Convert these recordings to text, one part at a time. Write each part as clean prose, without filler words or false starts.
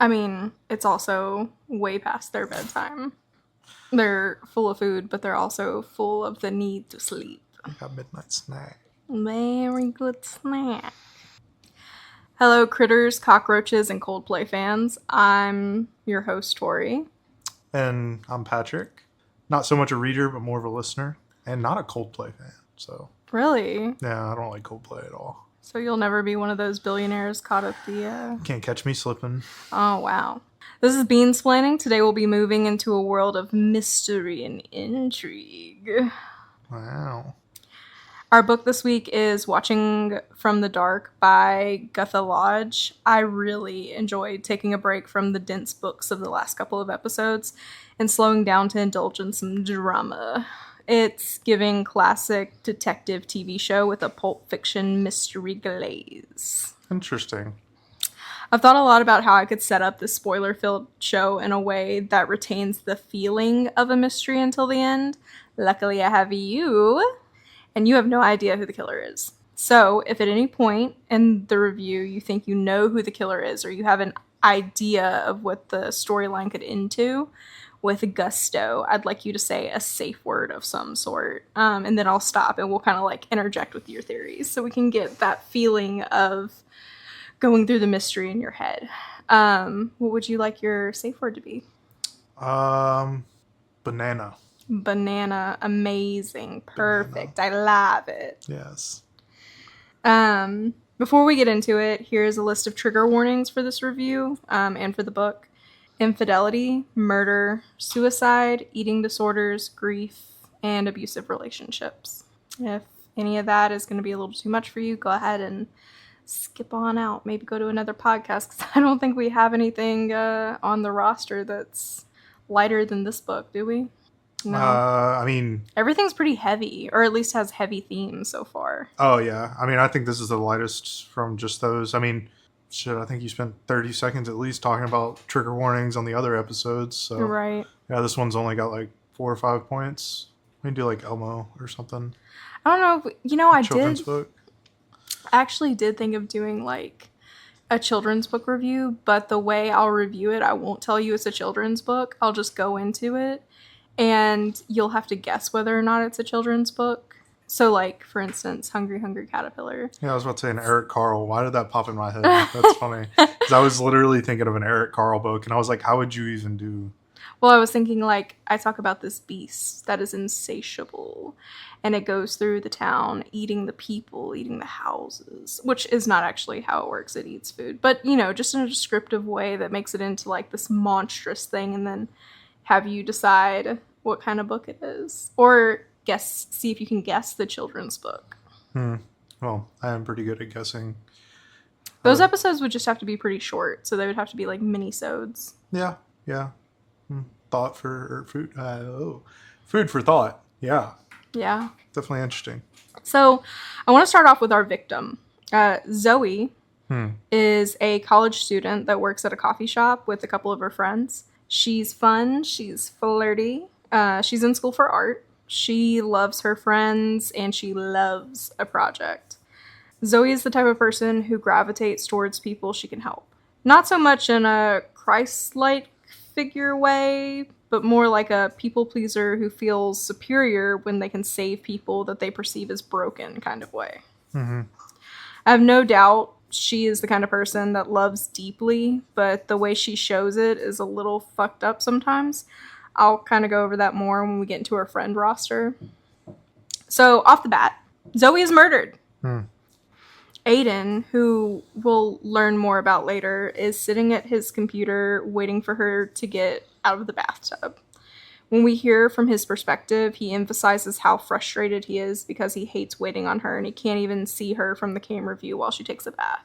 I mean, it's also way past their bedtime. They're full of food, but they're also full of the need to sleep. Like a midnight snack. Very good snack. Hello, critters, cockroaches, and Coldplay fans. I'm your host, Tori. And I'm Patrick. Not so much a reader, but more of a listener. And not a Coldplay fan. So, Really? yeah, I don't like Coldplay at all. So you'll never be one of those billionaires caught at the... Can't catch me slipping. Oh, wow. This is Beansplaining. Today we'll be moving into a world of mystery and intrigue. Wow. Our book this week is Watching from the Dark by Gytha Lodge. I really enjoyed taking a break from the dense books of the last couple of episodes and slowing down to indulge in some drama. It's giving classic detective TV show with a pulp fiction mystery glaze. Interesting. I've thought a lot about how I could set up this spoiler-filled show in a way that retains the feeling of a mystery until the end. Luckily, I have you, and you have no idea who the killer is. So, if at any point in the review you think you know who the killer is, or you have an idea of what the storyline could end to, with gusto, I'd like you to say a safe word of some sort. And then I'll stop and we'll kind of like interject with your theories so we can get that feeling of going through the mystery in your head. What would you like your safe word to be? Banana. Banana. Amazing. Perfect. Banana. I love it. Yes. Before we get into it, here's a list of trigger warnings for this review and for the book. Infidelity, murder, suicide, eating disorders, grief, and abusive relationships. If any of that is going to be a little too much for you, go ahead and skip on out. Maybe go to another podcast, because I don't think we have anything on the roster that's lighter than this book, do we? No. I mean... everything's pretty heavy, or at least has heavy themes so far. Oh, yeah. I mean, I think this is the lightest from just those. I mean... shit, I think you spent 30 seconds at least talking about trigger warnings on the other episodes. So, right. Yeah, this one's only got like 4 or 5 points. We can do like Elmo or something. I don't know. You know, I actually did think of doing like a children's book review, but the way I'll review it, I won't tell you it's a children's book. I'll just go into it and you'll have to guess whether or not it's a children's book. So, like, for instance, Hungry Hungry Caterpillar. Yeah, I was about to say an Eric Carle. Why did that pop in my head? That's funny. Because I was literally thinking of an Eric Carle book, and I was like, how would you even do... Well, I was thinking, like, I talk about this beast that is insatiable, and it goes through the town, eating the people, eating the houses, which is not actually how it works. It eats food. But, you know, just in a descriptive way that makes it into, like, this monstrous thing, and then have you decide what kind of book it is. Or... see if you can guess the children's book. Well, I am pretty good at guessing. Those episodes would just have to be pretty short, so they would have to be like mini-sodes. Yeah. Thought for food. Food for thought. Yeah. Yeah. Definitely interesting. So, I want to start off with our victim. Zoe is a college student that works at a coffee shop with a couple of her friends. She's fun. She's flirty. She's in school for art. She loves her friends, and she loves a project. Zoe is the type of person who gravitates towards people she can help. Not so much in a Christ-like figure way, but more like a people pleaser who feels superior when they can save people that they perceive as broken kind of way. Mm-hmm. I have no doubt she is the kind of person that loves deeply, but the way she shows it is a little fucked up sometimes. I'll kind of go over that more when we get into her friend roster. So, off the bat, Zoe is murdered. Aiden, who we'll learn more about later, is sitting at his computer waiting for her to get out of the bathtub. When we hear from his perspective, he emphasizes how frustrated he is because he hates waiting on her and he can't even see her from the camera view while she takes a bath.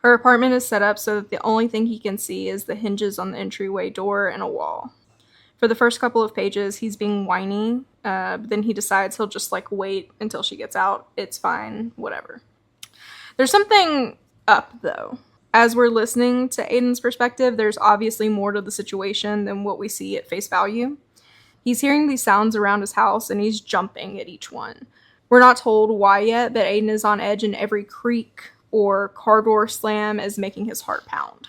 Her apartment is set up so that the only thing he can see is the hinges on the entryway door and a wall. For the first couple of pages, he's being whiny, but then he decides he'll just, like, wait until she gets out. It's fine, whatever. There's something up, though. As we're listening to Aiden's perspective, there's obviously more to the situation than what we see at face value. He's hearing these sounds around his house, and he's jumping at each one. We're not told why yet, but Aiden is on edge, and every creak or car door slam is making his heart pound.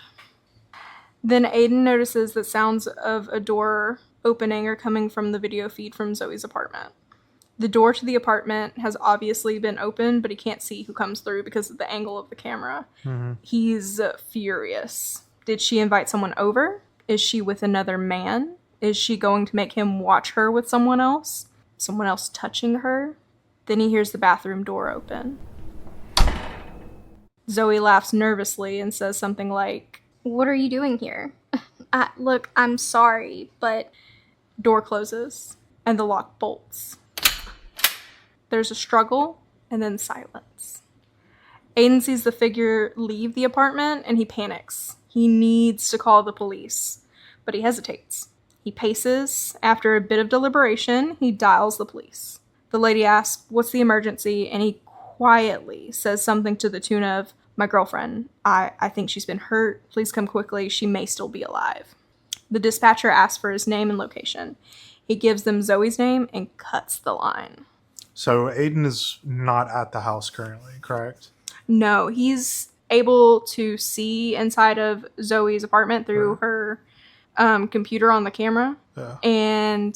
Then Aiden notices that sounds of a door opening are coming from the video feed from Zoe's apartment. The door to the apartment has obviously been opened, but he can't see who comes through because of the angle of the camera. Mm-hmm. He's furious. Did she invite someone over? Is she with another man? Is she going to make him watch her with someone else? Someone else touching her? Then he hears the bathroom door open. Zoe laughs nervously and says something like, "What are you doing here?" Look, I'm sorry, but... Door closes, and the lock bolts. There's a struggle, and then silence. Aiden sees the figure leave the apartment, and he panics. He needs to call the police, but he hesitates. He paces. After a bit of deliberation, he dials the police. The lady asks, "What's the emergency?" And he quietly says something to the tune of, "My girlfriend, I think she's been hurt. Please come quickly. She may still be alive." The dispatcher asks for his name and location. He gives them Zoe's name and cuts the line. So Aiden is not at the house currently, correct? No, he's able to see inside of Zoe's apartment through her computer on the camera. Yeah. And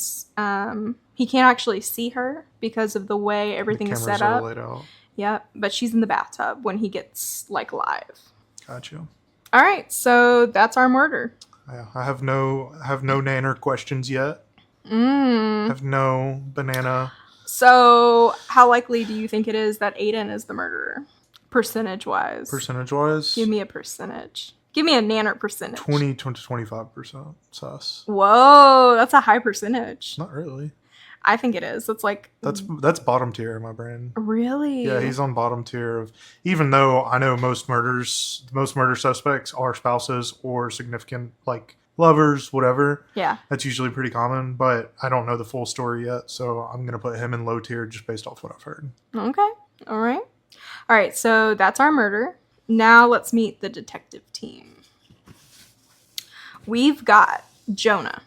he can't actually see her because of the way everything is set up. Laid out. Yeah, but she's in the bathtub when he gets, like, live. Gotcha. All right, so that's our murder. Yeah, I have no nanner questions yet. I have no banana. So, how likely do you think it is that Aiden is the murderer? Percentage-wise. Percentage-wise? Give me a percentage. Give me a nanner percentage. 20 to 25% sus. Whoa, that's a high percentage. Not really. I think it is. It's like... That's bottom tier in my brain. Really? Yeah, he's on bottom tier of... Even though I know most murder suspects are spouses or significant, like, lovers, whatever. Yeah. That's usually pretty common, but I don't know the full story yet, so I'm going to put him in low tier just based off what I've heard. Okay. All right. All right, so that's our murder. Now let's meet the detective team. We've got Jonah.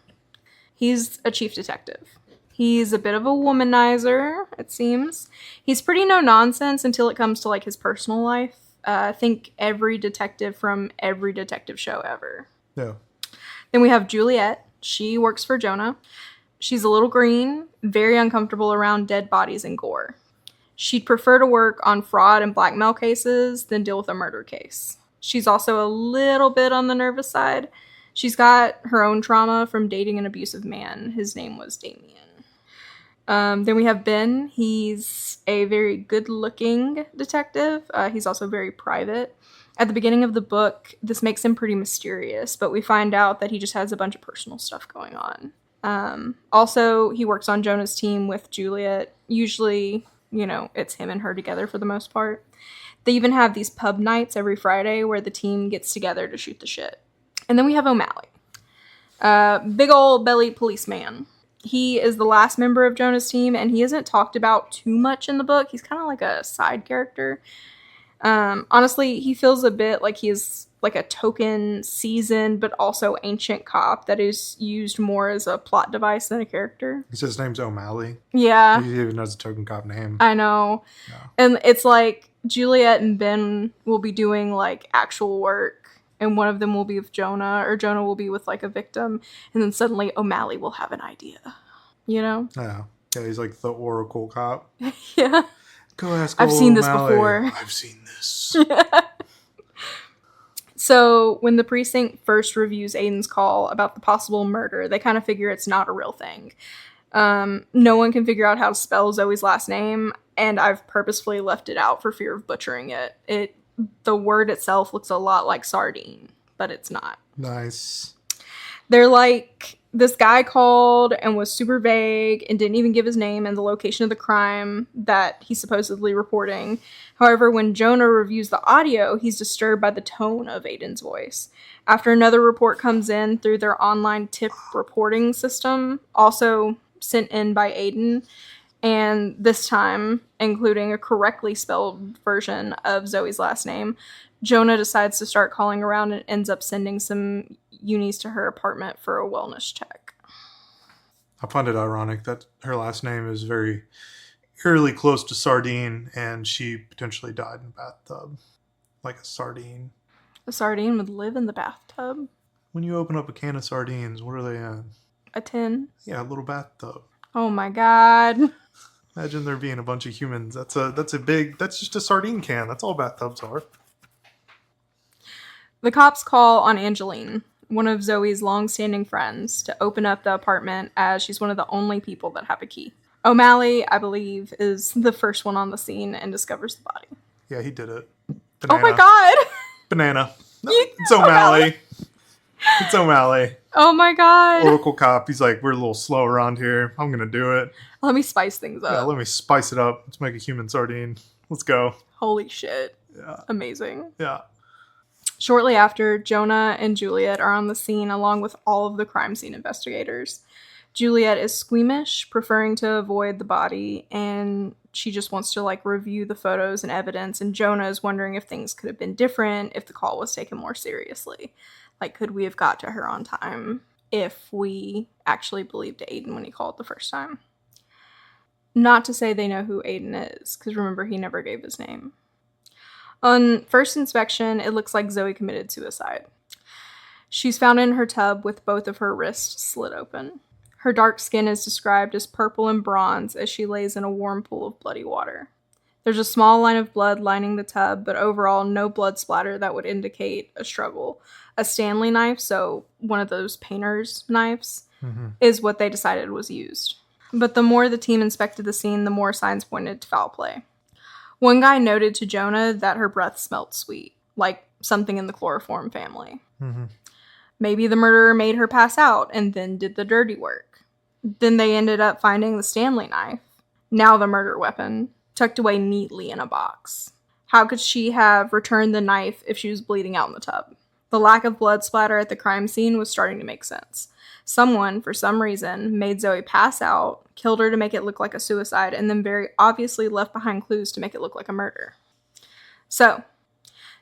He's a chief detective. He's a bit of a womanizer, it seems. He's pretty no-nonsense until it comes to, like, his personal life. I think every detective from every detective show ever. Yeah. Then we have Juliet. She works for Jonah. She's a little green, very uncomfortable around dead bodies and gore. She'd prefer to work on fraud and blackmail cases than deal with a murder case. She's also a little bit on the nervous side. She's got her own trauma from dating an abusive man. His name was Damien. Then we have Ben. He's a very good-looking detective. He's also very private. At the beginning of the book, this makes him pretty mysterious, but we find out that he just has a bunch of personal stuff going on. Also, he works on Jonah's team with Juliet. Usually, it's him and her together for the most part. They even have these pub nights every Friday where the team gets together to shoot the shit. And then we have O'Malley. Big ol' belly policeman. He is the last member of Jonah's team, and he isn't talked about too much in the book. He's kind of like a side character. Honestly, he feels a bit like he's like a token, seasoned, but also ancient cop that is used more as a plot device than a character. He says his name's O'Malley. Yeah. He even knows a token cop name. I know. Yeah. And it's like Juliet and Ben will be doing like actual work, and one of them will be with Jonah, or Jonah will be with like a victim, and then suddenly O'Malley will have an idea. Yeah. Yeah, he's like the Oracle cop. Yeah. Go ask I've seen this O'Malley. before. I've seen this. So when the precinct first reviews Aiden's call about the possible murder, they kind of figure it's not a real thing. No one can figure out how to spell Zoe's last name, and I've purposefully left it out for fear of butchering it. The word itself looks a lot like sardine, but it's not. Nice. They're like, this guy called and was super vague and didn't even give his name and the location of the crime that he's supposedly reporting. However, when Jonah reviews the audio, he's disturbed by the tone of Aiden's voice. After another report comes in through their online tip reporting system, also sent in by Aiden, and this time including a correctly spelled version of Zoe's last name, Jonah decides to start calling around and ends up sending some unis to her apartment for a wellness check. I find it ironic that her last name is very eerily close to sardine, and she potentially died in a bathtub. Like a sardine. A sardine would live in the bathtub? When you open up a can of sardines, what are they in? A tin. Yeah, a little bathtub. Oh my god. Imagine there being a bunch of humans. That's just a sardine can. That's all bathtubs are. The cops call on Angeline, one of Zoe's long-standing friends, to open up the apartment as she's one of the only people that have a key. O'Malley, I believe, is the first one on the scene and discovers the body. Yeah, he did it. Oh my god! Banana. No, it's O'Malley. It's O'Malley. Oh my god! Oracle cop. He's like, we're a little slow around here. I'm going to do it. Let me spice things Yeah, up. let me spice it up. Let's make a human sardine. Let's go. Holy shit. Yeah. Amazing. Yeah. Shortly after, Jonah and Juliet are on the scene along with all of the crime scene investigators. Juliet is squeamish, preferring to avoid the body, and she just wants to review the photos and evidence, and Jonah is wondering if things could have been different if the call was taken more seriously. Could we have got to her on time if we actually believed Aiden when he called the first time? Not to say they know who Aiden is, because remember, he never gave his name. On first inspection, it looks like Zoe committed suicide. She's found in her tub with both of her wrists slit open. Her dark skin is described as purple and bronze as she lays in a warm pool of bloody water. There's a small line of blood lining the tub, but overall no blood splatter that would indicate a struggle. A Stanley knife, so one of those painter's knives, is what they decided was used. But the more the team inspected the scene, the more signs pointed to foul play. One guy noted to Jonah that her breath smelled sweet, like something in the chloroform family. Maybe the murderer made her pass out and then did the dirty work. Then they ended up finding the Stanley knife, now the murder weapon, tucked away neatly in a box. How could she have returned the knife if she was bleeding out in the tub? The lack of blood splatter at the crime scene was starting to make sense. Someone, for some reason, made Zoe pass out, killed her to make it look like a suicide, and then very obviously left behind clues to make it look like a murder. So,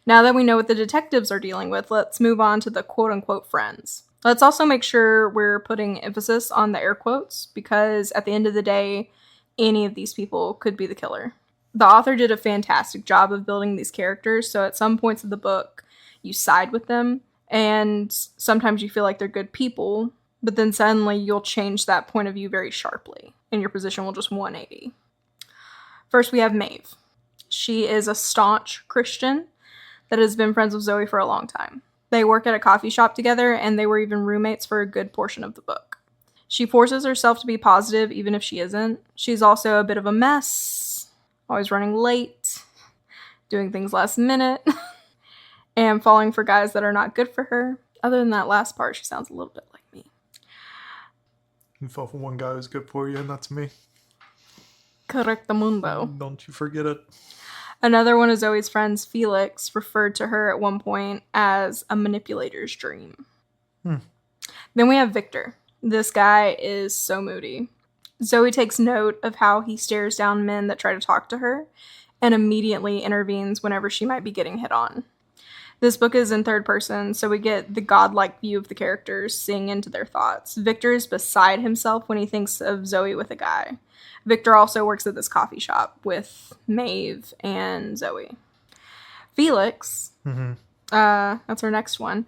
now that we know what the detectives are dealing with, let's move on to the quote-unquote friends. Let's also make sure we're putting emphasis on the air quotes, because at the end of the day, any of these people could be the killer. The author did a fantastic job of building these characters, so at some points of the book, you side with them, and sometimes you feel like they're good people, but then suddenly you'll change that point of view very sharply, and your position will just 180. First, we have Maeve. She is a staunch Christian that has been friends with Zoe for a long time. They work at a coffee shop together, and they were even roommates for a good portion of the book. She forces herself to be positive, even if she isn't. She's also a bit of a mess, always running late, doing things last minute, and falling for guys that are not good for her. Other than that last part, she sounds a little bit like me. You fell for one guy who's good for you, and that's me. Correctamundo. Don't you forget it. Another one of Zoe's friends, Felix, referred to her at one point as a manipulator's dream. Then we have Victor. This guy is so moody. Zoe takes note of how he stares down men that try to talk to her and immediately intervenes whenever she might be getting hit on. This book is in third person, so we get the godlike view of the characters, seeing into their thoughts. Victor is beside himself when he thinks of Zoe with a guy. Victor also works at this coffee shop with Maeve and Zoe. Felix, that's our next one.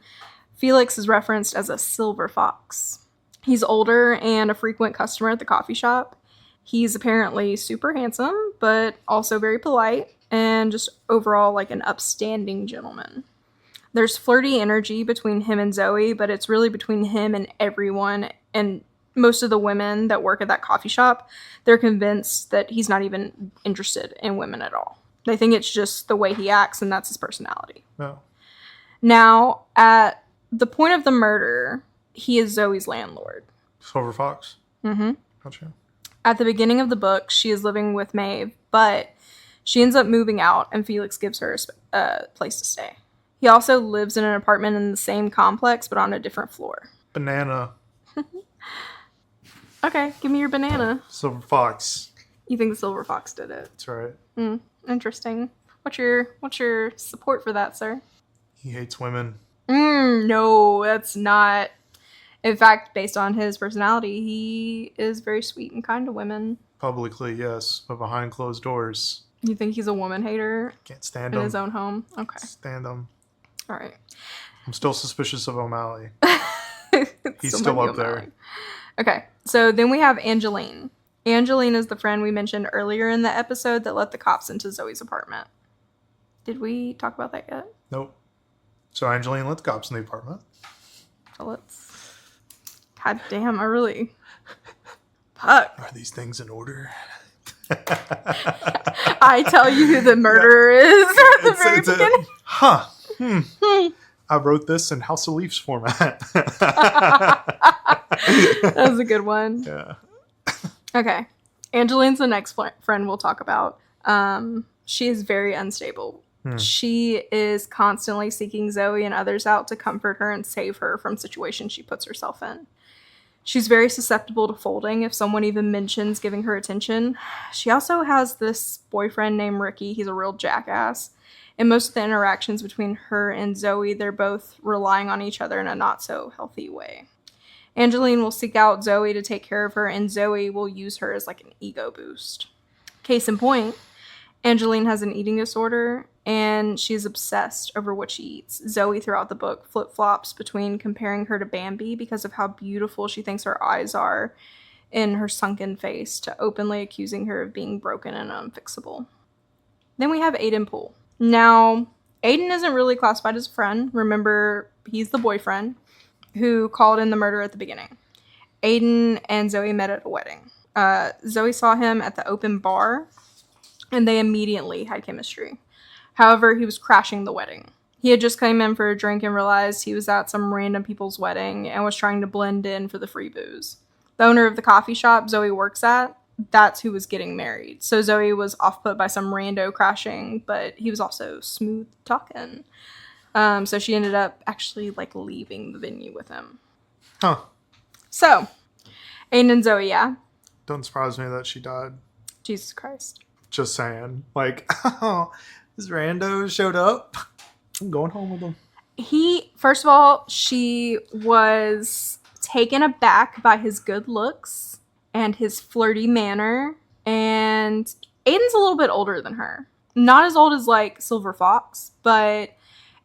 Felix is referenced as a silver fox. He's older and a frequent customer at the coffee shop. He's apparently super handsome, but also very polite, and just overall an upstanding gentleman. There's flirty energy between him and Zoe, but it's really between him and everyone, and most of the women that work at that coffee shop, they're convinced that he's not even interested in women at all. They think it's just the way he acts, and that's his personality. No. Now, at the point of the murder, he is Zoe's landlord. Silver Fox? Gotcha. At the beginning of the book, she is living with Maeve, but she ends up moving out, and Felix gives her a place to stay. He also lives in an apartment in the same complex, but on a different floor. Banana. Okay, give me your banana. Silver Fox. You think the silver fox did it? That's right. Interesting. What's your support for that, sir? He hates women. No, that's not. In fact, based on his personality, he is very sweet and kind to women. Publicly, yes, but behind closed doors. You think he's a woman hater Can't stand in him. his own home? Okay. Stand him. All right. I'm still suspicious of O'Malley. He's So still might up be there. O'Malley. Okay, so then we have Angeline. Angeline is the friend we mentioned earlier in the episode that let the cops into Zoe's apartment. Did we talk about that yet? Nope. So Angeline let the cops in the apartment. So let's... God damn, I really... Fuck. Are these things in order? I tell you who the murderer is at the very beginning. I wrote this in House of Leafs format. That was a good one. Yeah. Okay. Angeline's the next friend we'll talk about. She is very unstable. She is constantly seeking Zoe and others out to comfort her and save her from situations she puts herself in. She's very susceptible to folding if someone even mentions giving her attention. She also has this boyfriend named Ricky. He's a real jackass. In most of the interactions between her and Zoe, they're both relying on each other in a not so healthy way. Angeline will seek out Zoe to take care of her, and Zoe will use her as like an ego boost. Case in point, Angeline has an eating disorder, and she's obsessed over what she eats. Zoe, throughout the book, flip-flops between comparing her to Bambi because of how beautiful she thinks her eyes are in her sunken face, to openly accusing her of being broken and unfixable. Then we have Aiden Poole. Now, Aiden isn't really classified as a friend. Remember, he's the boyfriend who called in the murder at the beginning. Aiden and Zoe met at a wedding. Zoe saw him at the open bar, and they immediately had chemistry. However, he was crashing the wedding. He had just come in for a drink and realized he was at some random people's wedding and was trying to blend in for the free booze. The owner of the coffee shop Zoe works at, that's who was getting married. So Zoe was off-put by some rando crashing, but he was also smooth talking. So she ended up actually like leaving the venue with him. Huh. So, Aiden and Zoe, yeah? Don't surprise me that she died. Jesus Christ. Just saying. Like, oh, this rando showed up. I'm going home with him. First of all, she was taken aback by his good looks and his flirty manner. And Aiden's a little bit older than her. Not as old as like Silver Fox, but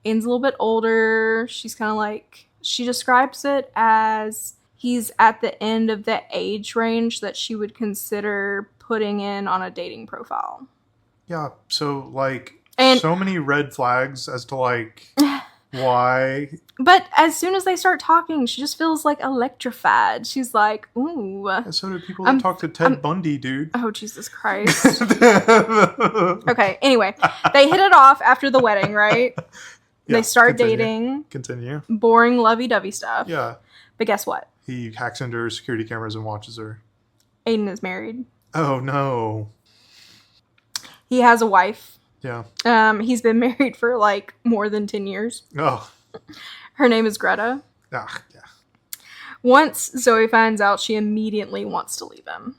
Aiden's a little bit older. She's kind of like, she describes it as he's at the end of the age range that she would consider putting in on a dating profile. Yeah, so like, And so many red flags as to like why. But as soon as they start talking, she just feels like electrified. She's like, ooh. And so do people that talk to Ted Bundy, dude. Oh, Jesus Christ. Okay, anyway. They hit it off after the wedding, right? Yeah, they start continue. dating. Continue. Boring lovey-dovey stuff. Yeah. But guess what? He hacks into her security cameras and watches her. Aiden is married. Oh, no. He has a wife. Yeah. He's been married for like more than 10 years. Oh. Her name is Greta. Ah, yeah. Once Zoe finds out, she immediately wants to leave him.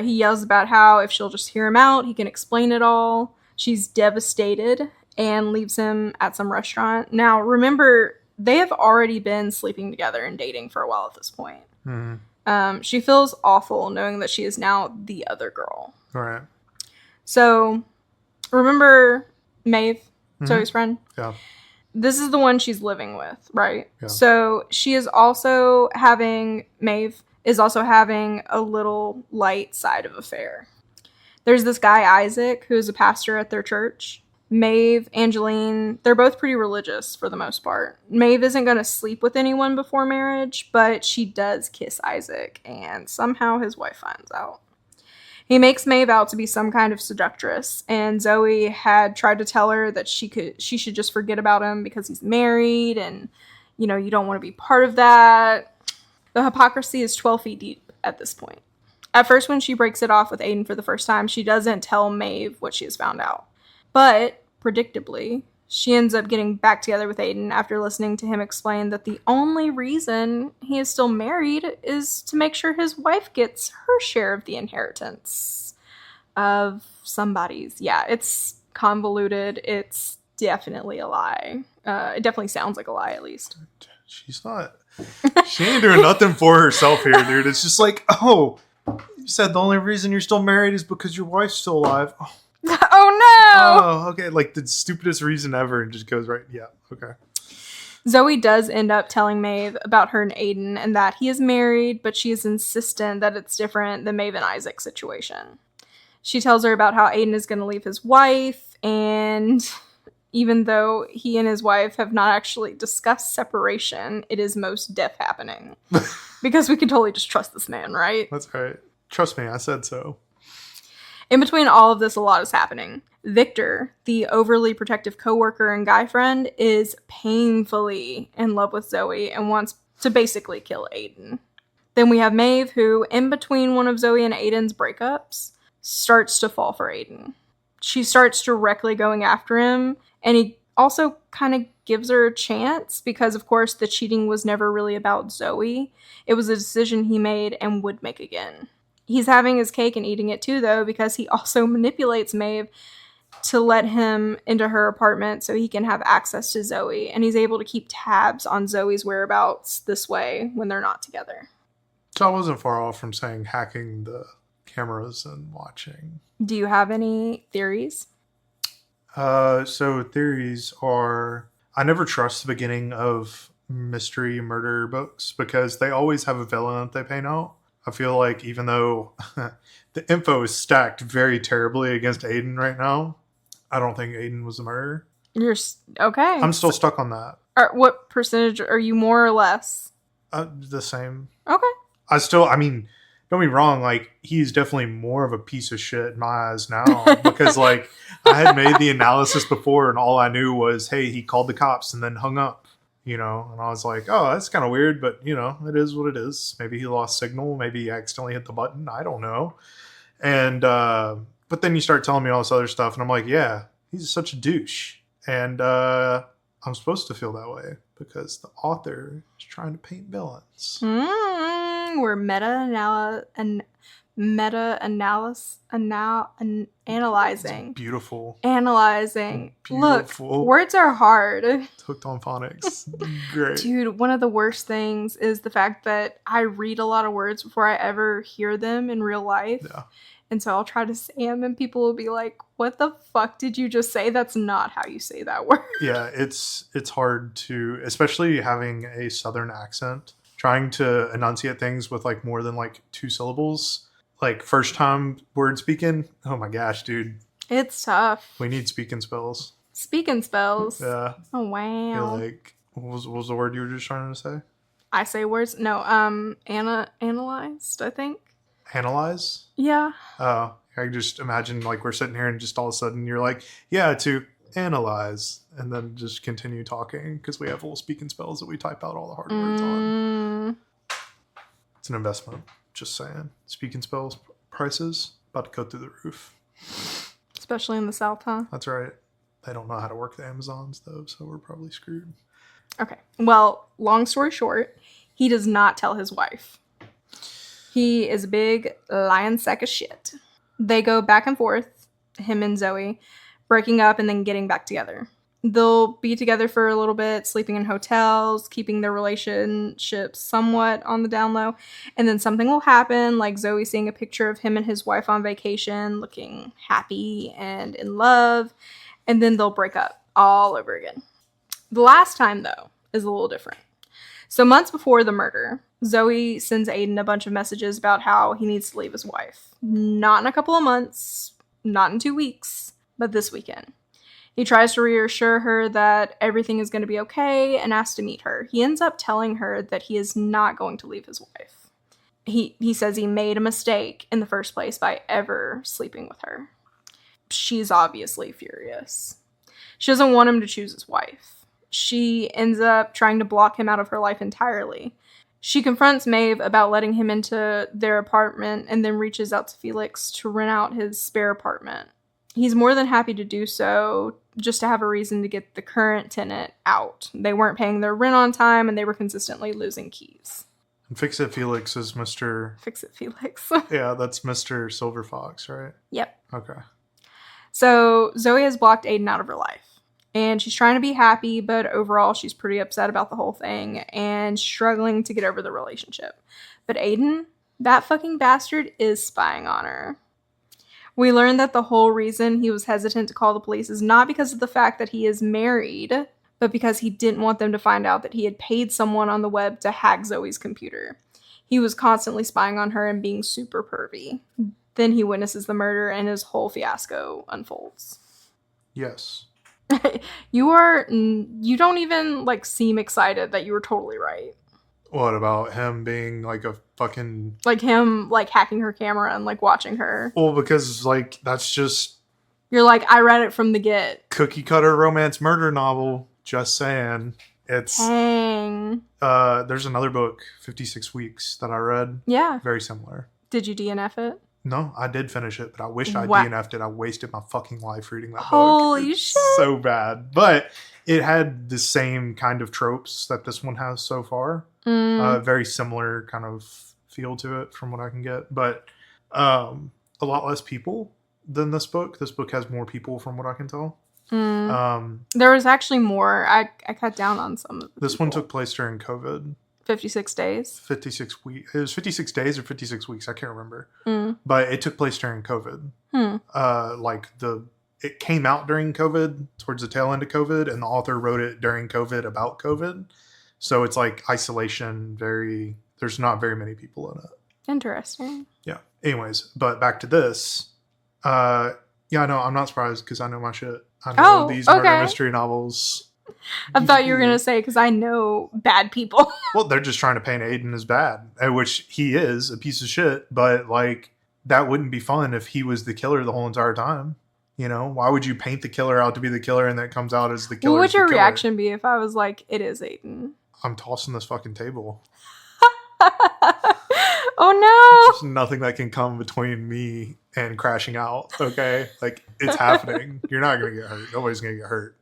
He yells about how if she'll just hear him out, he can explain it all. She's devastated and leaves him at some restaurant. Now, remember, they have already been sleeping together and dating for a while at this point. Mm-hmm. She feels awful knowing that she is now the other girl. All right. So, remember Maeve, Zoe's friend? Yeah. This is the one she's living with, right? Yeah. So she is also Maeve is also having a little light side of affair. There's this guy, Isaac, who's a pastor at their church. Maeve, Angeline, they're both pretty religious for the most part. Maeve isn't going to sleep with anyone before marriage, but she does kiss Isaac, and somehow his wife finds out. He makes Maeve out to be some kind of seductress, and Zoe had tried to tell her that she should just forget about him because he's married, and, you don't want to be part of that. The hypocrisy is 12 feet deep at this point. At first, when she breaks it off with Aiden for the first time, she doesn't tell Maeve what she has found out. But, predictably, she ends up getting back together with Aiden after listening to him explain that the only reason he is still married is to make sure his wife gets her share of the inheritance of somebody's. Yeah, it's convoluted. It's definitely a lie. It definitely sounds like a lie, at least. She ain't doing nothing for herself here, dude. It's just like, oh, you said the only reason you're still married is because your wife's still alive. Oh. Oh, no! Oh, okay. Like the stupidest reason ever, and just goes right. Yeah, okay. Zoe does end up telling Maeve about her and Aiden and that he is married, but she is insistent that it's different than Maeve and Isaac's situation. She tells her about how Aiden is going to leave his wife, and even though he and his wife have not actually discussed separation, it is most death happening. Because we can totally just trust this man, right? That's right. Trust me, I said so. In between all of this, a lot is happening. Victor, the overly protective coworker and guy friend, is painfully in love with Zoe and wants to basically kill Aiden. Then we have Maeve, who, in between one of Zoe and Aiden's breakups, starts to fall for Aiden. She starts directly going after him, and he also kind of gives her a chance because, of course, the cheating was never really about Zoe. It was a decision he made and would make again. He's having his cake and eating it too, though, because he also manipulates Maeve to let him into her apartment so he can have access to Zoe, and he's able to keep tabs on Zoe's whereabouts this way when they're not together. So I wasn't far off from saying hacking the cameras and watching. Do you have any theories? So theories are, I never trust the beginning of mystery murder books because they always have a villain that they paint out. I feel like even though the info is stacked very terribly against Aiden right now, I don't think Aiden was the murderer. Okay. I'm still stuck on that. What percentage are you more or less? The same. Okay. Don't get me wrong, like, he's definitely more of a piece of shit in my eyes now because, like, I had made the analysis before and all I knew was, hey, he called the cops and then hung up, and I was like, oh, that's kind of weird, but, it is what it is. Maybe he lost signal. Maybe he accidentally hit the button. I don't know. And, but then you start telling me all this other stuff and I'm like, yeah, he's such a douche. And, I'm supposed to feel that way because the author is trying to paint villains. We're analyzing. Beautiful. Analyzing. Beautiful. Look, words are hard. Hooked on phonics. Great. Dude, one of the worst things is the fact that I read a lot of words before I ever hear them in real life. Yeah. And so I'll try to say them and people will be like, what the fuck did you just say? That's not how you say that word. Yeah, it's hard to, especially having a southern accent, trying to enunciate things with like more than like 2 syllables. Like first time word speaking, oh my gosh, dude. It's tough. We need speaking spells. Speaking spells? Yeah. Oh, wow. Like, what was the word you were just trying to say? I say words? No, analyzed, I think. Analyze? Yeah. Oh, I can just imagine like we're sitting here and just all of a sudden you're like, yeah, to analyze, and then just continue talking because we have little speaking spells that we type out all the hard words on. It's an investment. Just saying. Speaking spells prices about to go through the roof. Especially in the South, huh? That's right. They don't know how to work the Amazons though, so we're probably screwed. Okay. Well, long story short, he does not tell his wife. He is a big lying sack of shit. They go back and forth, him and Zoe, breaking up and then getting back together. They'll be together for a little bit, sleeping in hotels, keeping their relationship somewhat on the down low. And then something will happen, like Zoe seeing a picture of him and his wife on vacation, looking happy and in love. And then they'll break up all over again. The last time, though, is a little different. So months before the murder, Zoe sends Aiden a bunch of messages about how he needs to leave his wife. Not in a couple of months, not in 2 weeks, but this weekend. He tries to reassure her that everything is going to be okay and asks to meet her. He ends up telling her that he is not going to leave his wife. He says he made a mistake in the first place by ever sleeping with her. She's obviously furious. She doesn't want him to choose his wife. She ends up trying to block him out of her life entirely. She confronts Maeve about letting him into their apartment and then reaches out to Felix to rent out his spare apartment. He's more than happy to do so, just to have a reason to get the current tenant out. They weren't paying their rent on time and they were consistently losing keys. And Fix It Felix is Mr. Fix It Felix. Yeah, that's Mr. Silver Fox, right? Yep. Okay. So Zoe has blocked Aiden out of her life. And she's trying to be happy, but overall she's pretty upset about the whole thing and struggling to get over the relationship. But Aiden, that fucking bastard, is spying on her. We learn that the whole reason he was hesitant to call the police is not because of the fact that he is married, but because he didn't want them to find out that he had paid someone on the web to hack Zoe's computer. He was constantly spying on her and being super pervy. Then he witnesses the murder and his whole fiasco unfolds. Yes. You don't even like seem excited that you were totally right. What about him being like a fucking... Like him like hacking her camera and like watching her. Well, because like that's just... You're like, I read it from the get. Cookie cutter romance murder novel. Just saying. It's... Dang. There's another book, 56 Weeks, that I read. Yeah. Very similar. Did you DNF it? No, I did finish it, but I wish I Wow. DNF'd it. I wasted my fucking life reading that book. Holy It's shit. so bad. But it had the same kind of tropes that this one has so far. Very similar kind of feel to it from what I can get. But a lot less people than this book. This book has more people from what I can tell. There was actually more. I cut down on some of This one took place during COVID. 56 days. 56 weeks. It was 56 days or 56 weeks. I can't remember. But it took place during COVID. It came out during COVID, towards the tail end of COVID, and the author wrote it during COVID about COVID. So it's like isolation. There's not very many people in it. Interesting. Yeah. Anyways, but back to this. Yeah, no, I'm not surprised because I know my shit. I know these murder mystery novels. I thought you were going to say, because I know bad people. Well, they're just trying to paint Aiden as bad, which he is a piece of shit. But like, that wouldn't be fun if he was the killer the whole entire time. You know, why would you paint the killer out to be the killer and then it comes out as the killer? What would your reaction be if I was like, it is Aiden? I'm tossing this fucking table. Oh no! There's nothing that can come between me and crashing out. Okay, like it's happening. You're not gonna get hurt. Nobody's gonna get hurt.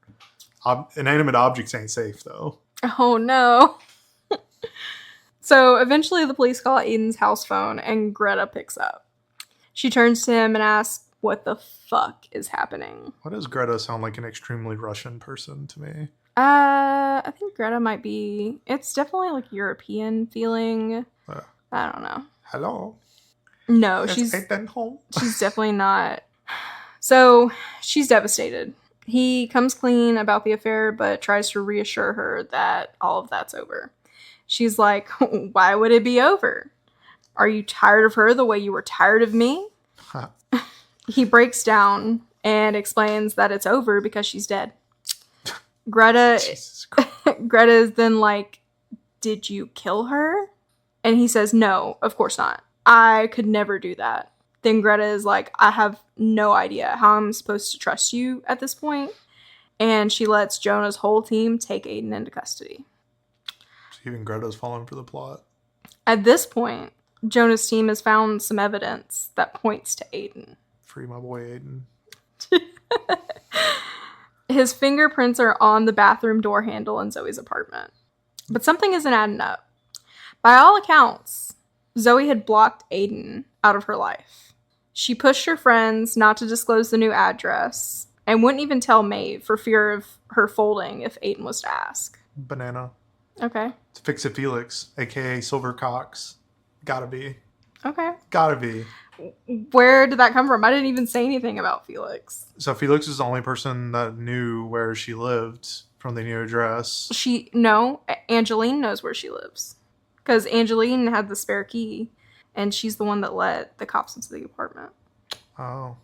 Inanimate objects ain't safe though. Oh no! So eventually, the police call Aiden's house phone, and Greta picks up. She turns to him and asks, "What the fuck is happening?" Why does Greta sound like an extremely Russian person to me? I think Greta might be. It's definitely like European feeling. I don't know. Hello. No, she's definitely not. So she's devastated. He comes clean about the affair, but tries to reassure her that all of that's over. She's like, "Why would it be over? Are you tired of her the way you were tired of me?" He breaks down and explains that it's over because she's dead. Greta is then like, "Did you kill her?" And he says, "No, of course not. I could never do that." Then Greta is like, "I have no idea how I'm supposed to trust you at this point." And she lets Jonah's whole team take Aiden into custody. Even Greta's falling for the plot. At this point, Jonah's team has found some evidence that points to Aiden. Free my boy Aiden. His fingerprints are on the bathroom door handle in Zoe's apartment. But something isn't adding up. By all accounts, Zoe had blocked Aiden out of her life. She pushed her friends not to disclose the new address and wouldn't even tell Maeve for fear of her folding if Aiden was to ask. Banana. Okay. It's Fix-It Felix, a.k.a. Silver Cox. Gotta be. Okay. Gotta be. Where did that come from? I didn't even say anything about Felix. So Felix is the only person that knew where she lived from the new address. Angeline knows where she lives. Because Angeline had the spare key, and she's the one that let the cops into the apartment. Oh.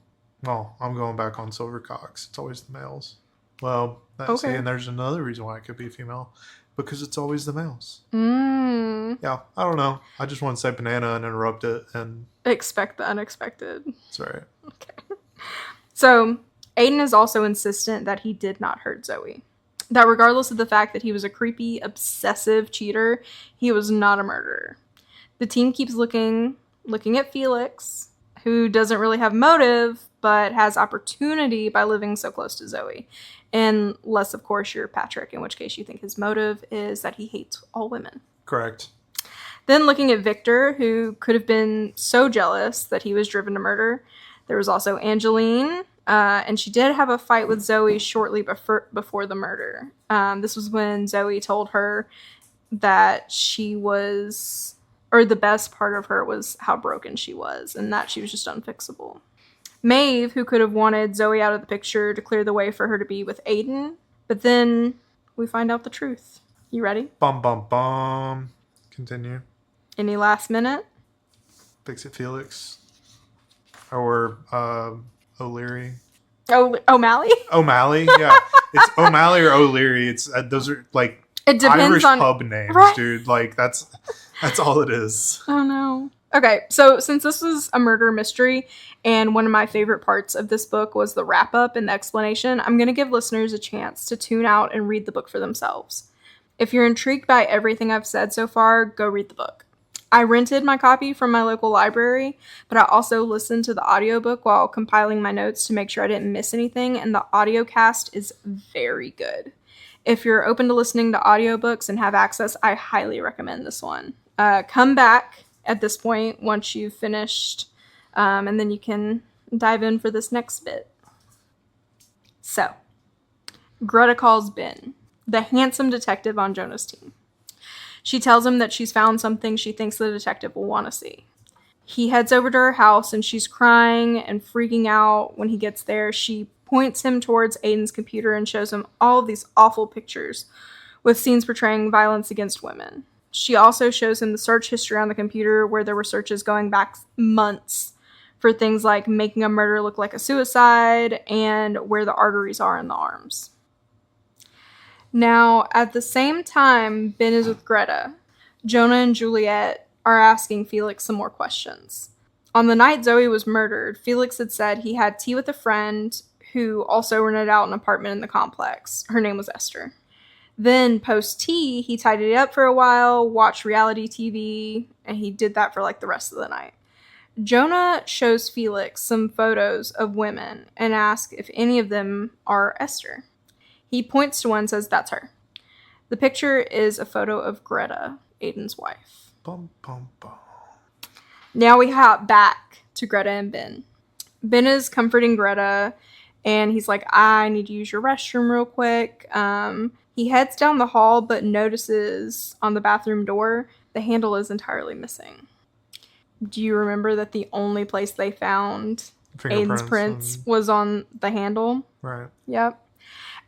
Well, I'm going back on Silver Cox. It's always the males. Well, Okay. See, and there's another reason why it could be female. Because it's always the males. Yeah, I don't know. I just want to say banana and interrupt it, and... Expect the unexpected. That's right. Okay. So, Aiden is also insistent that he did not hurt Zoe. That regardless of the fact that he was a creepy, obsessive cheater, he was not a murderer. The team keeps looking at Felix, who doesn't really have motive, but has opportunity by living so close to Zoe. Unless, of course, you're Patrick, in which case you think his motive is that he hates all women. Correct. Then looking at Victor, who could have been so jealous that he was driven to murder. There was also Angeline, and she did have a fight with Zoe shortly before the murder. This was when Zoe told her that the best part of her was how broken she was, and that she was just unfixable. Maeve, who could have wanted Zoe out of the picture to clear the way for her to be with Aiden, but then we find out the truth. You ready? Bum, bum, bum. Continue. Any last minute? Fix it, Felix. Or O'Leary. Oh, O'Malley? O'Malley? Yeah. It's O'Malley or O'Leary. It's those are like It depends Irish on pub names, right. dude. Like that's all it is. Oh no. Okay, so since this was a murder mystery, and one of my favorite parts of this book was the wrap up and the explanation, I'm going to give listeners a chance to tune out and read the book for themselves. If you're intrigued by everything I've said so far, go read the book. I rented my copy from my local library, but I also listened to the audiobook while compiling my notes to make sure I didn't miss anything, and the audio cast is very good. If you're open to listening to audiobooks and have access, I highly recommend this one. Come back at this point once you've finished, and then you can dive in for this next bit. So, Greta calls Ben, the handsome detective on Jonah's team. She tells him that she's found something she thinks the detective will want to see. He heads over to her house and she's crying and freaking out. When he gets there, she points him towards Aiden's computer and shows him all of these awful pictures with scenes portraying violence against women. She also shows him the search history on the computer where there were searches going back months for things like making a murder look like a suicide and where the arteries are in the arms. Now, at the same time Ben is with Greta, Jonah and Juliet are asking Felix some more questions. On the night Zoe was murdered, Felix had said he had tea with a friend who also rented out an apartment in the complex. Her name was Esther. Then, post-tea, he tidied up for a while, watched reality TV, and he did that for like the rest of the night. Jonah shows Felix some photos of women and asks if any of them are Esther. He points to one and says, that's her. The picture is a photo of Greta, Aiden's wife. Bum, bum, bum. Now we hop back to Greta and Ben. Ben is comforting Greta, and he's like, I need to use your restroom real quick. He heads down the hall, but notices on the bathroom door, the handle is entirely missing. Do you remember that the only place they found Aiden's prints was on the handle? Right. Yep.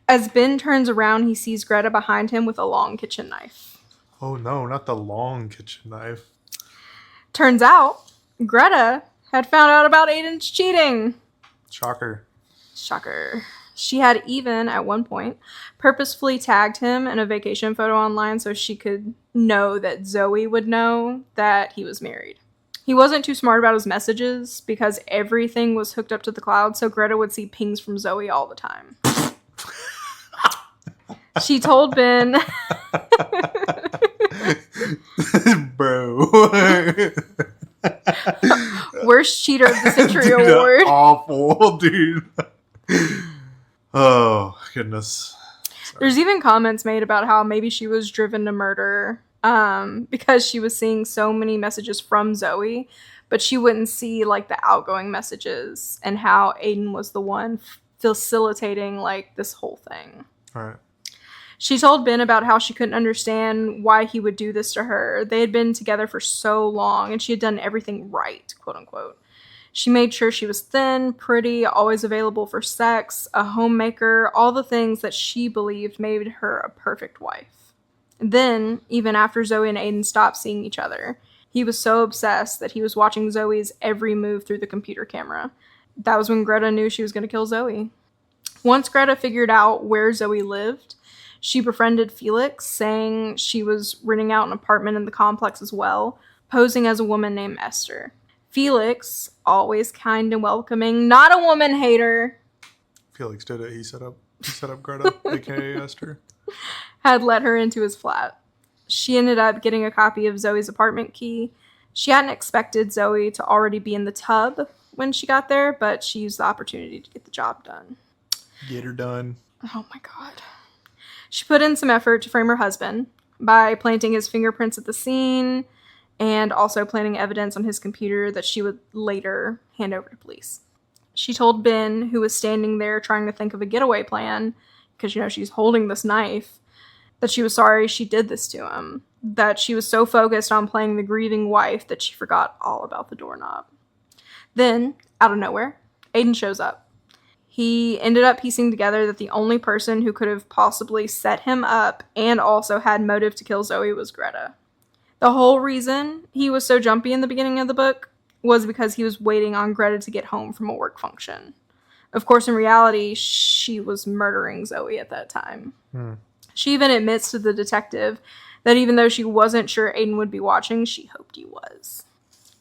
As Ben turns around, he sees Greta behind him with a long kitchen knife. Oh no, not the long kitchen knife. Turns out, Greta had found out about Aiden's cheating. Shocker. She had even, at one point, purposefully tagged him in a vacation photo online so she could know that Zoe would know that he was married. He wasn't too smart about his messages because everything was hooked up to the cloud, so Greta would see pings from Zoe all the time. She told Ben... Bro. Worst cheater of the century Dude, award. Awful, dude. Oh, goodness. Sorry. There's even comments made about how maybe she was driven to murder because she was seeing so many messages from Zoe, but she wouldn't see like the outgoing messages, and how Aiden was the one facilitating like this whole thing. All right. She told Ben about how she couldn't understand why he would do this to her. They had been together for so long, and she had done everything right, quote unquote. She made sure she was thin, pretty, always available for sex, a homemaker, all the things that she believed made her a perfect wife. Then, even after Zoe and Aiden stopped seeing each other, he was so obsessed that he was watching Zoe's every move through the computer camera. That was when Greta knew she was going to kill Zoe. Once Greta figured out where Zoe lived, she befriended Felix, saying she was renting out an apartment in the complex as well, posing as a woman named Esther. Felix, always kind and welcoming, not a woman hater, Felix did it. He set up Greta, aka Esther. had let her into his flat. She ended up getting a copy of Zoe's apartment key. She hadn't expected Zoe to already be in the tub when she got there, but she used the opportunity to get the job done. Get her done. Oh my god. She put in some effort to frame her husband by planting his fingerprints at the scene and also planting evidence on his computer that she would later hand over to police. She told Ben, who was standing there trying to think of a getaway plan, because, she's holding this knife, that she was sorry she did this to him, that she was so focused on playing the grieving wife that she forgot all about the doorknob. Then, out of nowhere, Aiden shows up. He ended up piecing together that the only person who could have possibly set him up and also had motive to kill Zoe was Greta. The whole reason he was so jumpy in the beginning of the book was because he was waiting on Greta to get home from a work function. Of course, in reality, she was murdering Zoe at that time. She even admits to the detective that even though she wasn't sure Aiden would be watching, she hoped he was.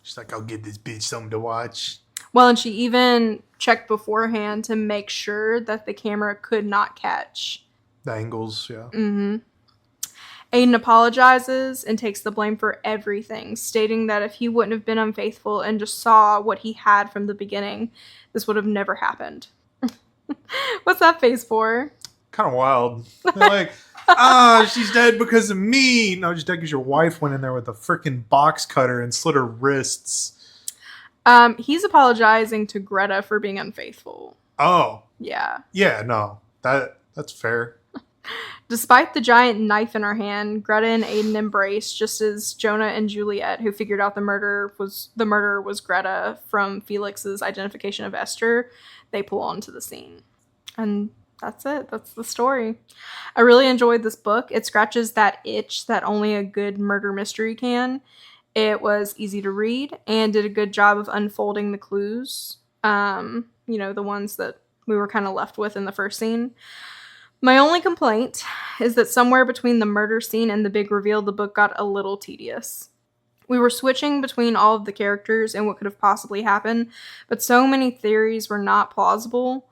She's like, I'll give this bitch something to watch. Well, and she even checked beforehand to make sure that the camera could not catch The angles, yeah. Aiden apologizes and takes the blame for everything, stating that if he wouldn't have been unfaithful and just saw what he had from the beginning, this would have never happened. What's that face for? Kind of wild. They're like, she's dead because of me. No, she's dead because your wife went in there with a freaking box cutter and slit her wrists. He's apologizing to Greta for being unfaithful. Oh. Yeah. Yeah, no. That's fair. Despite the giant knife in her hand, Greta and Aiden embrace, just as Jonah and Juliet, who figured out the murderer was Greta from Felix's identification of Esther, they pull onto the scene. And that's it. That's the story. I really enjoyed this book. It scratches that itch that only a good murder mystery can. It was easy to read and did a good job of unfolding the clues. The ones that we were kind of left with in the first scene. My only complaint is that somewhere between the murder scene and the big reveal, the book got a little tedious. We were switching between all of the characters and what could have possibly happened, but so many theories were not plausible.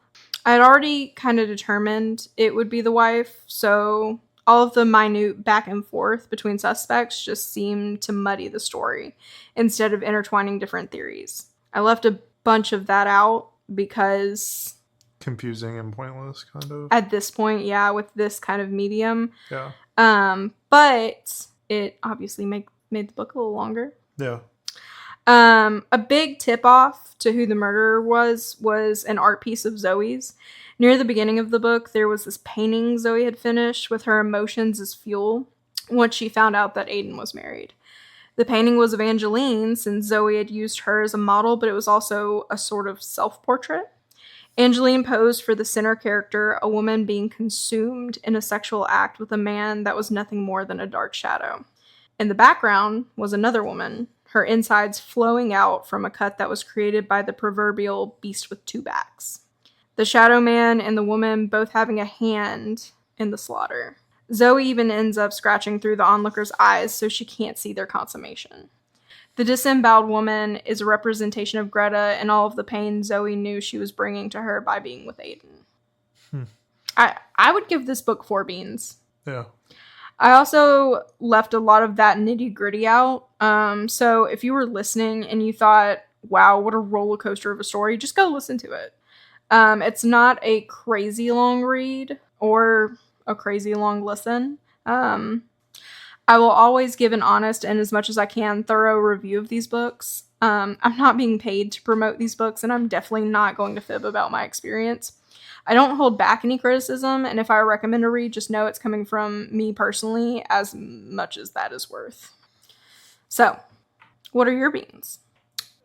I had already kind of determined it would be the wife, so all of the minute back and forth between suspects just seemed to muddy the story instead of intertwining different theories. I left a bunch of that out because confusing and pointless, kind of. At this point, yeah, with this kind of medium. Yeah. But it obviously made the book a little longer. Yeah. A big tip-off to who the murderer was an art piece of Zoe's. Near the beginning of the book, there was this painting Zoe had finished with her emotions as fuel once she found out that Aiden was married. The painting was of Angeline, since Zoe had used her as a model, but it was also a sort of self-portrait. Angeline posed for the center character, a woman being consumed in a sexual act with a man that was nothing more than a dark shadow. In the background was another woman, her insides flowing out from a cut that was created by the proverbial beast with two backs. The shadow man and the woman both having a hand in the slaughter. Zoe even ends up scratching through the onlooker's eyes so she can't see their consummation. The disemboweled woman is a representation of Greta and all of the pain Zoe knew she was bringing to her by being with Aiden. I would give this book 4 beans. Yeah. I also left a lot of that nitty-gritty out. So if you were listening and you thought, wow, what a roller coaster of a story, just go listen to it. It's not a crazy long read or a crazy long listen. I will always give an honest and, as much as I can, thorough review of these books. I'm not being paid to promote these books, and I'm definitely not going to fib about my experience. I don't hold back any criticism, and if I recommend a read, just know it's coming from me personally, as much as that is worth. So, what are your beans?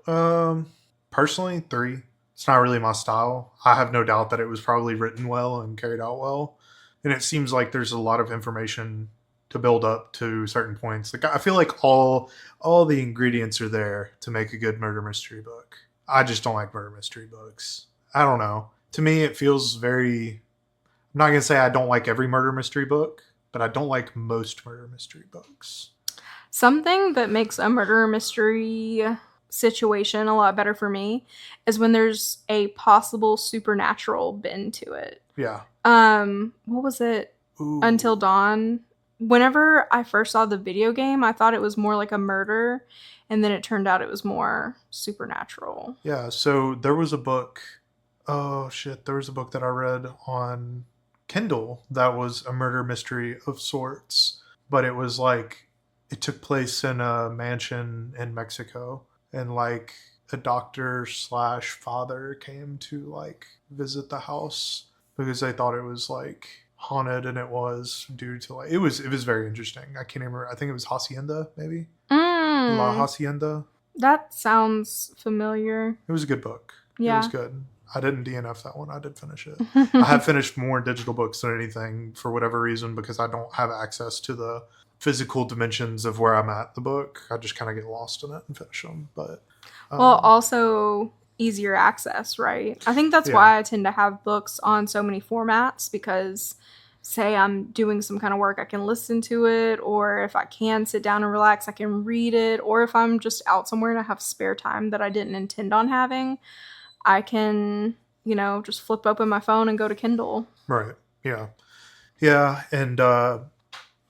Personally, 3. It's not really my style. I have no doubt that it was probably written well and carried out well. And it seems like there's a lot of information to build up to certain points. Like, I feel like all the ingredients are there to make a good murder mystery book. I just don't like murder mystery books. I don't know. To me, it feels very... I'm not going to say I don't like every murder mystery book, but I don't like most murder mystery books. Something that makes a murder mystery situation a lot better for me is when there's a possible supernatural bend to it. Yeah. What was it? Ooh. Until Dawn. Whenever I first saw the video game, I thought it was more like a murder, and then it turned out it was more supernatural. Yeah, so there was a book... Oh, shit. There was a book that I read on Kindle that was a murder mystery of sorts. But it was like... It took place in a mansion in Mexico. And like a doctor / father came to like visit the house because they thought it was like haunted, and it was due to like... It was very interesting. I can't remember. I think it was Hacienda, maybe? La Hacienda. That sounds familiar. It was a good book. Yeah. It was good. I didn't DNF that one. I did finish it. I have finished more digital books than anything for whatever reason because I don't have access to the physical dimensions of where I'm at the book. I just kind of get lost in it and finish them. But Well, also easier access, right? I think that's why I tend to have books on so many formats because say I'm doing some kind of work, I can listen to it, or if I can sit down and relax, I can read it, or if I'm just out somewhere and I have spare time that I didn't intend on having, I can, just flip open my phone and go to Kindle. right, yeah, yeah, and I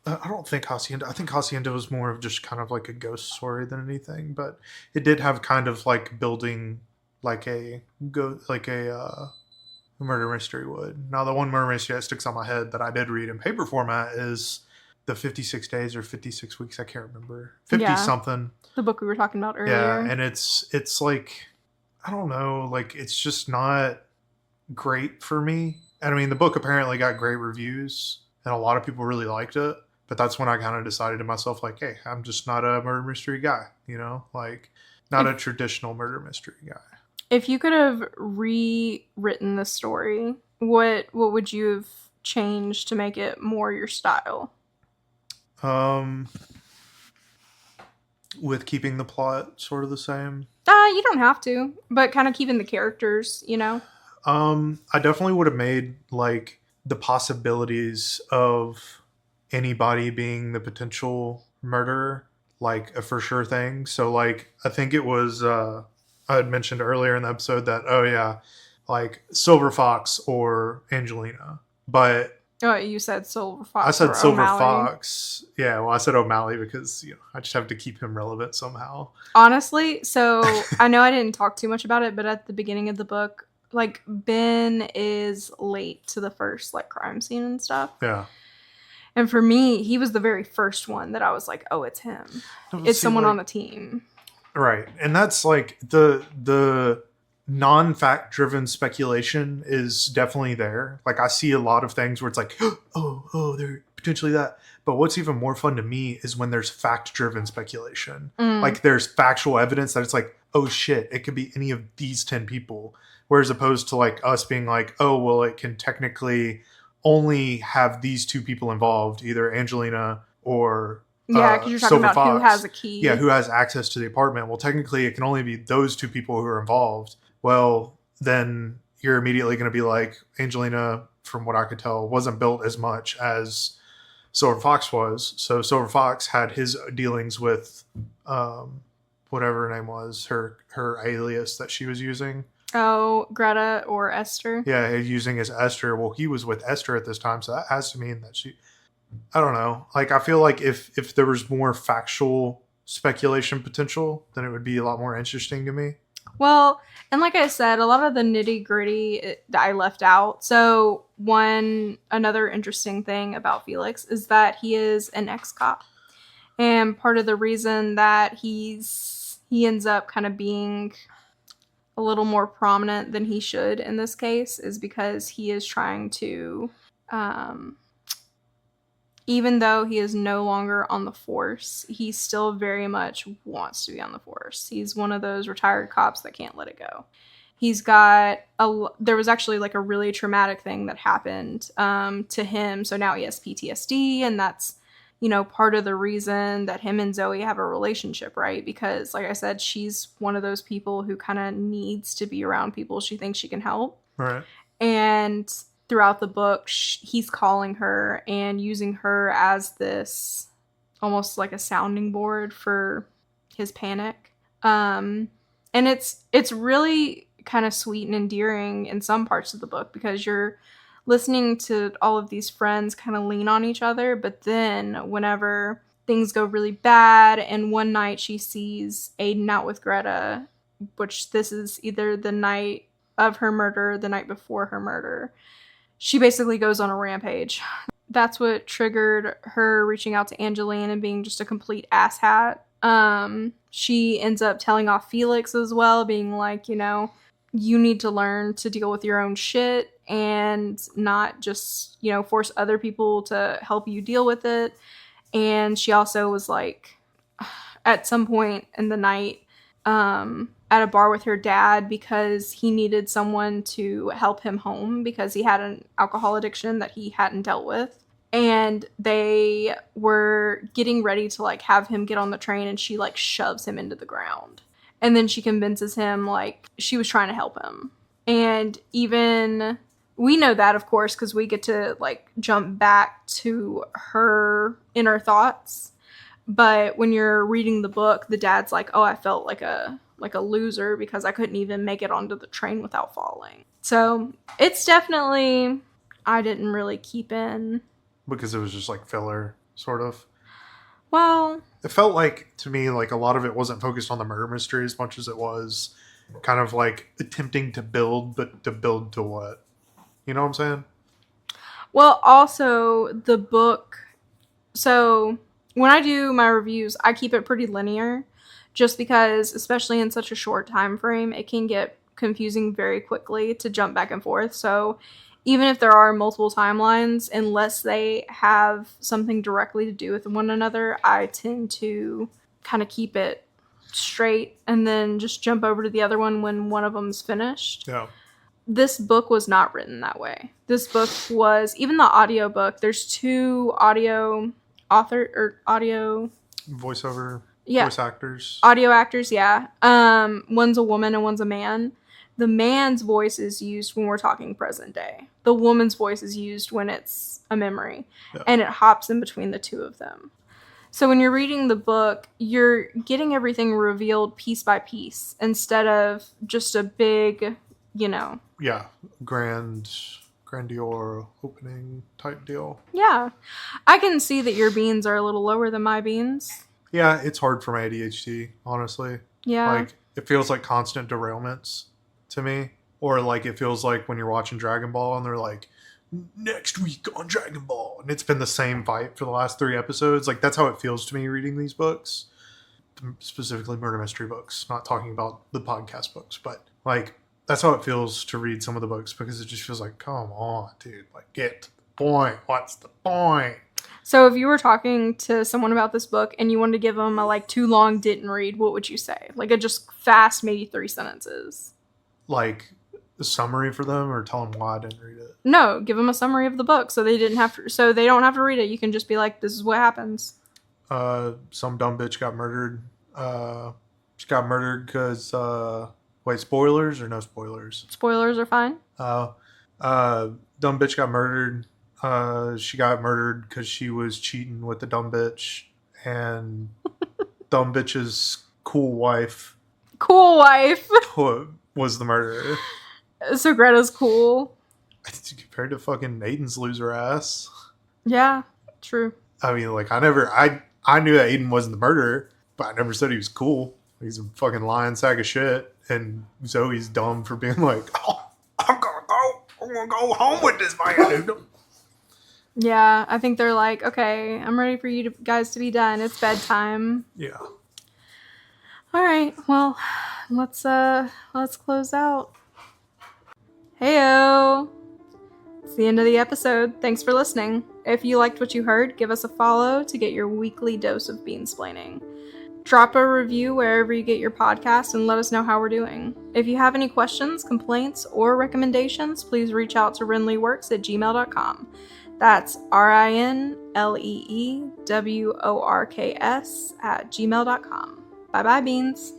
don't think Hacienda. I think Hacienda was more of just kind of like a ghost story than anything, but it did have kind of like building like a murder mystery would. Now, the one murder mystery that sticks on my head that I did read in paper format is the 56 days or 56 weeks. I can't remember. 50 something. The book we were talking about earlier. Yeah, and it's like, I don't know, like it's just not great for me. And I mean, the book apparently got great reviews and a lot of people really liked it. But that's when I kind of decided to myself, like, hey, I'm just not a murder mystery guy, like not a traditional murder mystery guy. If you could have rewritten the story, what would you have changed to make it more your style? With keeping the plot sort of the same. You don't have to, but kind of keeping the characters, I definitely would have made like the possibilities of anybody being the potential murderer like a for sure thing. So like I think it was I had mentioned earlier in the episode that like Silver Fox or Angelina. But you said Silver Fox. I said or Silver O'Malley. Fox. Yeah, well I said O'Malley because I just have to keep him relevant somehow. Honestly, so I know I didn't talk too much about it, but at the beginning of the book, like Ben is late to the first like crime scene and stuff. Yeah. And for me, he was the very first one that I was like, oh, it's him. It's someone on the team. Right. And that's like the non-fact driven speculation is definitely there. Like I see a lot of things where it's like, oh, they're potentially that. But what's even more fun to me is when there's fact driven speculation. Like there's factual evidence that it's like, oh shit, it could be any of these 10 people. Whereas opposed to like us being like, oh, well, it can technically only have these two people involved, either Angelina or because you're talking Silver about Fox. who has a key. Yeah, who has access to the apartment. Well, technically, it can only be those two people who are involved. Well, then you're immediately going to be like, Angelina, from what I could tell, wasn't built as much as Silver Fox was. So Silver Fox had his dealings with whatever her name was, her alias that she was using. Oh, Greta or Esther? Yeah, using as Esther. Well, he was with Esther at this time, so that has to mean that she... I don't know. Like, I feel like if there was more factual speculation potential, then it would be a lot more interesting to me. Well, and like I said, a lot of the nitty-gritty that I left out. So another interesting thing about Felix is that he is an ex-cop. And part of the reason that he ends up kind of being a little more prominent than he should in this case is because he is trying to, even though he is no longer on the force, he still very much wants to be on the force. He's one of those retired cops that can't let it go. He's got there was actually like a really traumatic thing that happened to him. So now he has PTSD, and that's, part of the reason that him and Zoe have a relationship, right? Because like I said, she's one of those people who kind of needs to be around people she thinks she can help. Right. And throughout the book, he's calling her and using her as this almost like a sounding board for his panic. And it's really kind of sweet and endearing in some parts of the book because you're listening to all of these friends kind of lean on each other, but then whenever things go really bad and one night she sees Aiden out with Greta, which this is either the night of her murder, the night before her murder, she basically goes on a rampage. That's what triggered her reaching out to Angeline and being just a complete asshat. She ends up telling off Felix as well, being like, you need to learn to deal with your own shit and not just, force other people to help you deal with it. And she also was like, at some point in the night, at a bar with her dad because he needed someone to help him home because he had an alcohol addiction that he hadn't dealt with. And they were getting ready to like have him get on the train, and she like shoves him into the ground. And then she convinces him like she was trying to help him. And even we know that, of course, because we get to like jump back to her inner thoughts. But when you're reading the book, the dad's like, oh, I felt like a loser because I couldn't even make it onto the train without falling. So it's definitely, I didn't really keep in. Because it was just like filler, sort of. Well, It felt like, to me, like a lot of it wasn't focused on the murder mystery as much as it was kind of like attempting to build, but to build to what? You know what I'm saying? well, also the book. So when I do my reviews, I keep it pretty linear just because, especially in such a short time frame, it can get confusing very quickly to jump back and forth. So even if there are multiple timelines, unless they have something directly to do with one another, I tend to kind of keep it straight and then just jump over to the other one when one of them's finished. Yeah. This book was not written that way. This book was, even the audio book, there's two audio Voiceover, yeah, voice actors. audio actors, yeah. One's a woman and one's a man. The man's voice is used when we're talking present day. The woman's voice is used when it's a memory. Yeah. And it hops in between the two of them. So when you're reading the book, you're getting everything revealed piece by piece instead of just a big, Yeah. Grandeur opening type deal. Yeah. I can see that your beans are a little lower than my beans. Yeah, it's hard for my ADHD, honestly. Yeah. Like, it feels like constant derailments to me. Or like it feels like when you're watching Dragon Ball and they're like, next week on Dragon Ball. And it's been the same fight for the last 3 episodes. Like, that's how it feels to me reading these books. Specifically murder mystery books. Not talking about the podcast books. But, like, that's how it feels to read some of the books. Because it just feels like, come on, dude. Like, get to the point. What's the point? So if you were talking to someone about this book and you wanted to give them a, like, too long didn't read, what would you say? Like, a just fast, maybe 3 sentences. Like, a summary for them, or tell them why I didn't read it? No, give them a summary of the book so they don't have to read it. You can just be like, this is what happens. Some dumb bitch got murdered. She got murdered because, wait, spoilers or no spoilers? Spoilers are fine. Dumb bitch got murdered. She got murdered because she was cheating with the dumb bitch, and dumb bitch's cool wife was the murderer. So Greta's cool. Compared to fucking Aiden's loser ass. Yeah, true. I mean, like, I knew that Aiden wasn't the murderer, but I never said he was cool. He's a fucking lying sack of shit, and Zoe's dumb for being like, oh, I'm gonna go home with this man. Yeah, I think they're like, okay, I'm ready for you guys to be done. It's bedtime. Yeah. All right, well, let's close out. Heyo! It's the end of the episode. Thanks for listening. If you liked what you heard, give us a follow to get your weekly dose of beansplaining. Drop a review wherever you get your podcast and let us know how we're doing. If you have any questions, complaints, or recommendations, please reach out to rinleyworks@gmail.com. That's RINLEEWORKS@gmail.com. Bye-bye, beans.